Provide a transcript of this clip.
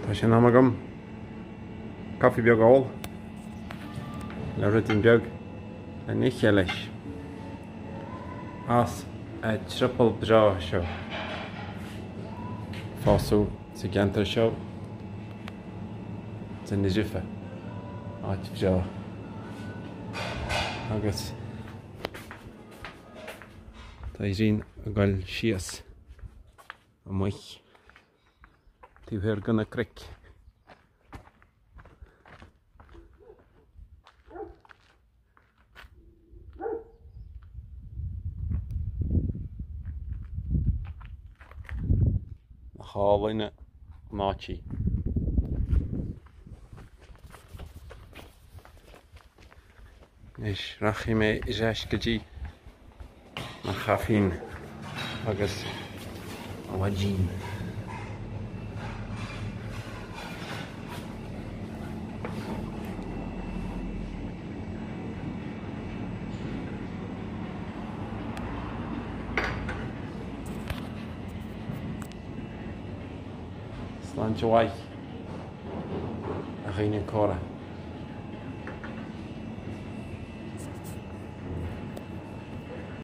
Tá sin am agam caffi beag áil le rutin beag le niche leis as triple bra seo fású sa gantar seo sa na dife áit bra agus tá rin a gáil sias a muich tíhir gona cric. Hálaine mátí. Is rachi mé is eiscadí na chafín agus a bhaidín. Sláinte waith a réine córa.